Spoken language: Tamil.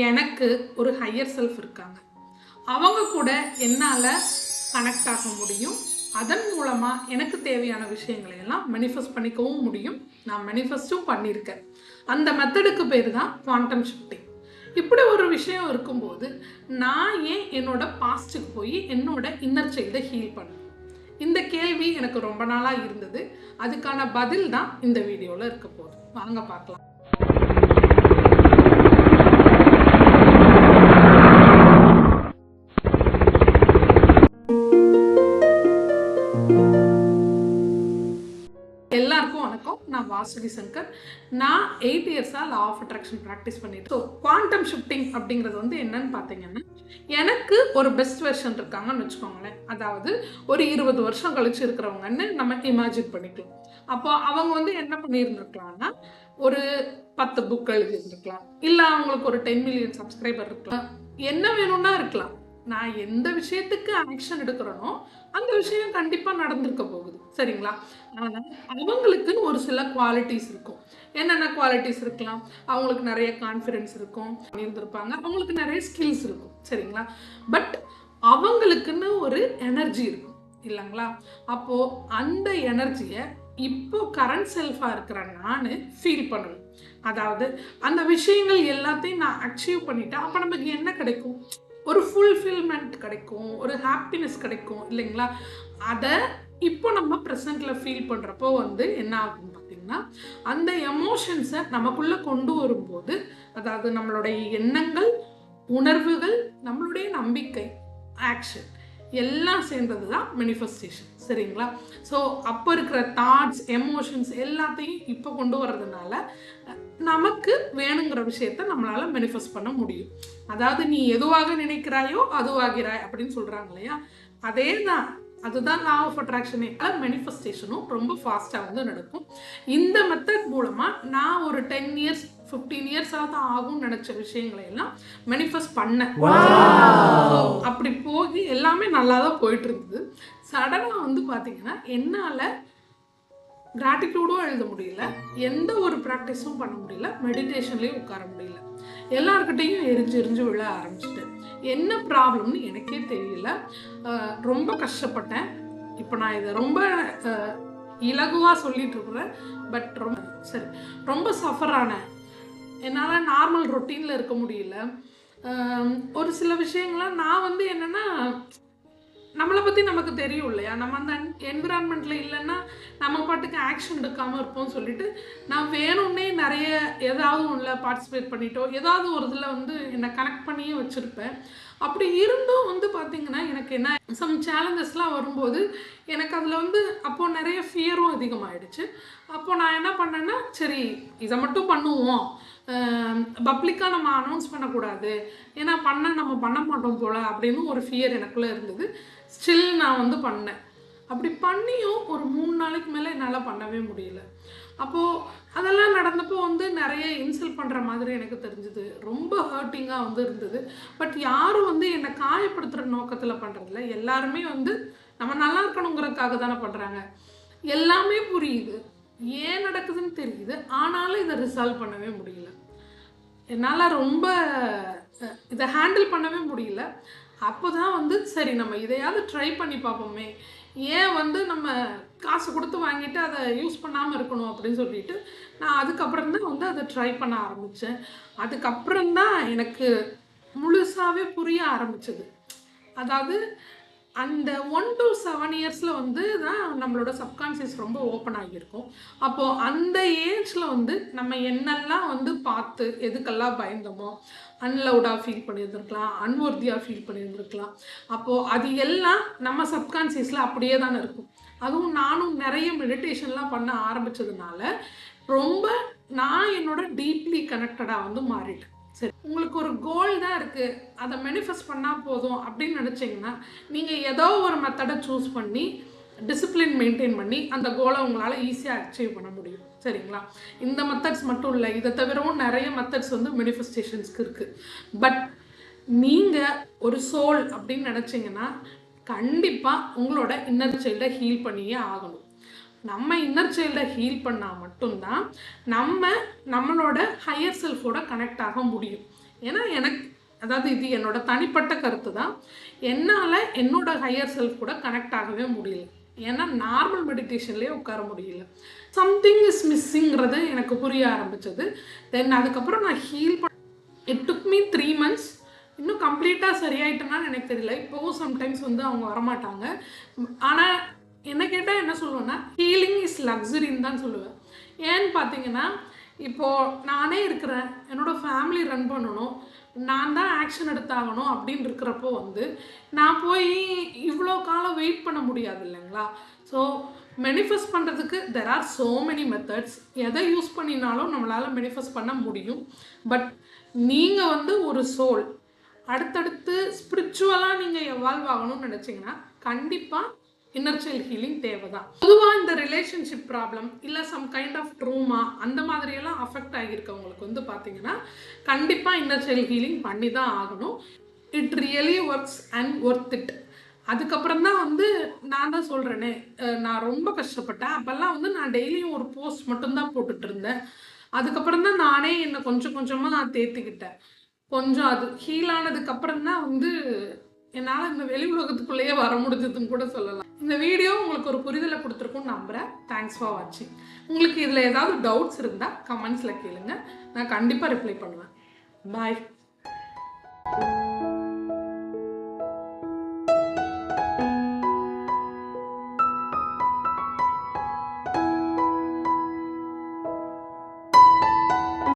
எனக்கு ஒரு ஹையர் செல்ஃப் இருக்காங்க. அவங்க கூட என்னால் கனெக்ட் ஆக முடியும். அதன் மூலமாக எனக்கு தேவையான விஷயங்களை எல்லாம் மேனிஃபெஸ்ட் பண்ணிக்கவும் முடியும். நான் மேனிஃபெஸ்ட்டும் பண்ணியிருக்கேன். அந்த மெத்தடுக்கு பேர் தான் குவாண்டம் ஷிஃப்டிங். இப்படி ஒரு விஷயம் இருக்கும்போது நான் ஏன் என்னோட பாஸ்ட்டுக்கு போய் என்னோட இன்னர் சைல்டை ஹீல் பண்ணேன்? இந்த கேள்வி எனக்கு ரொம்ப நாளாக இருந்தது. அதுக்கான பதில் தான் இந்த வீடியோவில் இருக்க போகுது. வாங்க பார்க்கலாம். எல்லாருக்கும் வணக்கம். நான் வாசுகி சங்கர். நான் 8 இயர்ஸாக லா ஆஃப் அட்ராக்ஷன் ப்ராக்டிஸ் பண்ணிட்டு. ஸோ குவாண்டம் ஷிஃப்டிங் அப்படிங்கிறது என்னன்னு பார்த்தீங்கன்னா, எனக்கு ஒரு பெஸ்ட் வெர்ஷன் இருக்காங்கன்னு வச்சுக்கோங்களேன். அதாவது ஒரு 20 வருஷம் கழிச்சு இருக்கிறவங்கன்னு நம்ம இமேஜின் பண்ணிக்கலாம். அப்போ அவங்க என்ன பண்ணியிருந்துருக்கலாம்னா, ஒரு 10 புக் எழுதியிருந்துருக்கலாம், இல்லை அவங்களுக்கு ஒரு 10 மில்லியன் சப்ஸ்கிரைபர் இருக்கலாம், என்ன வேணும்னா இருக்கலாம். நான் எந்த விஷயத்துக்கு ஆக்ஷன் எடுக்கிறேனோ அந்த விஷயம் கண்டிப்பாக நடந்திருக்க போகுது, சரிங்களா? ஆனால் அவங்களுக்குன்னு ஒரு சில குவாலிட்டிஸ் இருக்கும். என்னென்ன குவாலிட்டிஸ் இருக்கலாம்? அவங்களுக்கு நிறைய கான்ஃபிடென்ஸ் இருக்கும், இருந்திருப்பாங்க, அவங்களுக்கு நிறைய ஸ்கில்ஸ் இருக்கும், சரிங்களா? பட் அவங்களுக்குன்னு ஒரு எனர்ஜி இருக்கும் இல்லைங்களா? அப்போது அந்த எனர்ஜியை இப்போ கரண்ட் செல்ஃபாக இருக்கிற நான் ஃபீல் பண்ணணும். அதாவது அந்த விஷயங்கள் எல்லாத்தையும் நான் அச்சீவ் பண்ணிட்டேன். அப்போ நமக்கு என்ன கிடைக்கும்? ஒரு ஃபுல்ஃபில்மெண்ட் கிடைக்கும், ஒரு ஹாப்பினஸ் கிடைக்கும் இல்லைங்களா? அதை இப்போ நம்ம ப்ரெசண்ட்டில் ஃபீல் பண்ணுறப்போ என்ன ஆகும் பார்த்திங்கன்னா, அந்த எமோஷன்ஸை நமக்குள்ளே கொண்டு வரும்போது, அதாவது நம்மளுடைய எண்ணங்கள், உணர்வுகள், நம்மளுடைய நம்பிக்கை, ஆக்ஷன் எல்லாம் சேர்ந்தது தான் மேனிஃபெஸ்டேஷன், சரிங்களா? ஸோ அப்போ இருக்கிற தாட்ஸ், எமோஷன்ஸ் எல்லாத்தையும் இப்போ கொண்டு வர்றதுனால நமக்கு வேணுங்கிற விஷயத்த நம்மளால் மேனிஃபெஸ்ட் பண்ண முடியும். அதாவது நீ எதுவாக நினைக்கிறாயோ அதுவாகிறாய் அப்படின்னு சொல்கிறாங்க இல்லையா? அதே தான், அதுதான் லா ஆஃப் அட்ராக்ஷனே. மேனிஃபெஸ்டேஷனும் ரொம்ப ஃபாஸ்ட்டாக நடக்கும். இந்த மெத்தட் மூலமாக நான் ஒரு 10 இயர்ஸ் 15 இயர்ஸாக தான் ஆகும்னு நினச்ச விஷயங்களை எல்லாம் மேனிஃபெஸ்ட் பண்ணேன். அப்படி போய் எல்லாமே நல்லா தான் போயிட்டு இருந்தது. சடனாக பார்த்தீங்கன்னா என்னால் கிராட்டிடியூடும் எழுத முடியல, எந்த ஒரு ப்ராக்டிஸும் பண்ண முடியல, மெடிடேஷன்லேயும் உட்கார முடியல. எல்லாருக்கிட்டையும் எரிஞ்சு விழ ஆரம்பிச்சிட்டேன். என்ன ப்ராப்ளம்னு எனக்கே தெரியல. ரொம்ப கஷ்டப்பட்டேன். இப்போ நான் இதை ரொம்ப இலகுவாக சொல்லிட்டு இருக்கிறேன். பட் ரொம்ப சஃபர் ஆனேன். என்னால் நார்மல் ரொட்டீனில் இருக்க முடியல. ஒரு சில விஷயங்கள்லாம் நான் என்னென்னா, நம்மளை பற்றி நமக்கு தெரியும் இல்லையா? நம்ம அந்த என்விரான்மெண்ட்டில் இல்லைன்னா நம்ம பாட்டுக்கு ஆக்ஷன் எடுக்காமல் இருப்போம்னு சொல்லிட்டு நான் வேணும்னே நிறைய ஏதாவது ஒன்றில் பார்ட்டிசிபேட் பண்ணிட்டோ, ஏதாவது ஒரு இதில் என்னை கனெக்ட் பண்ணியே வச்சுருப்பேன். அப்படி இருந்தும் பார்த்திங்கன்னா எனக்கு என்ன சம் சேலஞ்சஸ்லாம் வரும்போது எனக்கு அதில் அப்போது நிறைய ஃபியரும் அதிகமாகிடுச்சு. அப்போது நான் என்ன பண்ணேன்னா, சரி இதை மட்டும் பண்ணுவோம், பப்ளிக்காக நம்ம அனௌன்ஸ் பண்ணக்கூடாது, ஏன்னா நம்ம பண்ண மாட்டோம் போல் அப்படின்னு ஒரு ஃபியர் எனக்குள்ளே இருந்தது. ஸ்டில் நான் பண்ணேன். அப்படி பண்ணியும் ஒரு 3 நாளைக்கு மேலே என்னால் பண்ணவே முடியல. அப்போது அதெல்லாம் நடந்தப்போ நிறைய இன்சல்ட் பண்ணுற மாதிரி எனக்கு தெரிஞ்சுது. ரொம்ப ஹர்ட்டிங்காக இருந்தது. பட் யாரும் என்னை காயப்படுத்துகிற நோக்கத்தில் பண்ணுறதில்ல. எல்லாருமே நம்ம நல்லா இருக்கணுங்கிறதுக்காக தானே பண்ணுறாங்க. எல்லாமே புரியுது, ஏன் நடக்குதுன்னு தெரியுது. ஆனாலும் இதை ரிசால்வ் பண்ணவே முடியல. என்னால் ரொம்ப இதை ஹேண்டில் பண்ணவே முடியல. அப்போ தான் சரி நம்ம இதையாவது ட்ரை பண்ணி பார்ப்போமே, ஏன் நம்ம காசு கொடுத்து வாங்கிட்டு அதை யூஸ் பண்ணாமல் இருக்கணும் அப்படின்னு சொல்லிட்டு நான் அதுக்கப்புறம் தான் அதை ட்ரை பண்ண ஆரம்பித்தேன். அதுக்கப்புறம் தான் எனக்கு முழுசாகவே புரிய ஆரம்பிச்சது. அதாவது அந்த 1 to 7 இயர்ஸில் தான் நம்மளோட சப்கான்ஷியஸ் ரொம்ப ஓப்பன் ஆகியிருக்கும். அப்போது அந்த ஏஜில் நம்ம என்னெல்லாம் பார்த்து எதுக்கெல்லாம் பயந்தோமோ, அன்லவுடாக ஃபீல் பண்ணியிருந்துருக்கலாம், அன்வொர்த்தியாக ஃபீல் பண்ணியிருந்துருக்கலாம். அப்போது அது எல்லாம் நம்ம சப்கான்ஷியஸில் அப்படியே தானே இருக்கும். அதுவும் நானும் நிறைய மெடிடேஷன்லாம் பண்ண ஆரம்பித்ததுனால ரொம்ப நான் என்னோட டீப்லி கனெக்டடாக மாறிட்டேன். சரி, உங்களுக்கு ஒரு கோல் தான் இருக்குது, அதை மேனிஃபெஸ்ட் பண்ணால் போதும் அப்படின்னு நினச்சிங்கன்னா நீங்கள் ஏதோ ஒரு மெத்தடை சூஸ் பண்ணி டிசிப்ளின் மெயின்டைன் பண்ணி அந்த கோலை உங்களால் ஈஸியாக அச்சீவ் பண்ண முடியும், சரிங்களா? இந்த மெத்தட்ஸ் மட்டும் இல்லை, இதை தவிரவும் நிறைய மெத்தட்ஸ் மேனிஃபெஸ்டேஷன்ஸ்க்கு இருக்குது. பட் நீங்கள் ஒரு சோல் அப்படின்னு நினச்சிங்கன்னா கண்டிப்பாக உங்களோட இன்னர் சைல்டை ஹீல் பண்ணியே ஆகணும். நம்ம இன்னர் சைல்டை ஹீல் பண்ணால் மட்டும்தான் நம்மளோட ஹையர் செல்ஃபோட கனெக்ட் ஆக முடியும். ஏன்னா எனக்கு அதாவது இது என்னோட தனிப்பட்ட கருத்து தான். என்னால் என்னோட ஹையர் செல்ஃப் கூட கனெக்ட் ஆகவே முடியல. ஏன்னா நார்மல் மெடிடேஷன்லேயே உட்கார முடியல. சம்திங் இஸ் மிஸ்ஸிங்கிறது எனக்கு புரிய ஆரம்பித்தது. தென் அதுக்கப்புறம் நான் heal it took me 3 months. இன்னும் கம்ப்ளீட்டாக சரியாயிட்டேனான்னு எனக்கு தெரியல. இப்போவும் சம்டைம்ஸ் வந்து அவங்க வரமாட்டாங்க. ஆனால் என்ன கேட்டால் என்ன சொல்லுவேன்னா, ஹீலிங் இஸ் லக்ஸரின்னு தான் சொல்லுவேன். ஏன்னு பார்த்தீங்கன்னா, இப்போது நானே இருக்கிறேன், என்னோடய ஃபேமிலி ரன் பண்ணணும், நான் தான் ஆக்ஷன் எடுத்தாகணும் அப்படின்னு இருக்கிறப்போ வந்து நான் போய் இவ்வளோ காலம் வெயிட் பண்ண முடியாது இல்லைங்களா? ஸோ மேனிஃபெஸ்ட் பண்ணுறதுக்கு there are so many methods. எதை யூஸ் பண்ணினாலும் நம்மளால் மேனிஃபெஸ்ட் பண்ண முடியும். பட் நீங்கள் வந்து ஒரு சோல் அடுத்தடுத்து ஸ்பிரிச்சுவலாக நீங்கள் எவால்வ் ஆகணும்னு நினச்சிங்கன்னா கண்டிப்பாக இன்னர் சைல்டு ஹீலிங் தேவை தான். பொதுவாக இந்த ரிலேஷன்ஷிப் ப்ராப்ளம் இல்லை சம் கைண்ட் ஆஃப் ட்ரூமா அந்த மாதிரியெல்லாம் அஃபெக்ட் ஆகியிருக்கவங்களுக்கு வந்து பார்த்தீங்கன்னா கண்டிப்பாக இன்னர் சைல்டு ஹீலிங் பண்ணி தான் ஆகணும். It really works and worth it. அதுக்கப்புறம் தான் வந்து நான் தான் சொல்கிறேனே, நான் ரொம்ப கஷ்டப்பட்டேன். அப்போல்லாம் வந்து நான் டெய்லியும் ஒரு போஸ்ட் மட்டும்தான் போட்டுட்டு இருந்தேன். அதுக்கப்புறம் தான் நானே என்னை கொஞ்சம் கொஞ்சமாக நான் தேர்த்திக்கிட்டேன். கொஞ்சம் அது ஹீல் ஆனதுக்கப்புறம் தான் வந்து என்னால் இந்த வெளி உலகத்துக்குள்ளேயே வர முடிஞ்சதுன்னு கூட சொல்லலாம். இந்த வீடியோ உங்களுக்கு ஒரு புரிதலை கொடுத்துருக்குன்னு நம்புகிறேன். தேங்க்ஸ் ஃபார் வாட்சிங். உங்களுக்கு இதில் ஏதாவது டவுட்ஸ் இருந்தால் கமெண்ட்ஸில் கேளுங்க, நான் கண்டிப்பாக ரிப்ளை பண்ணுவேன். பாய்.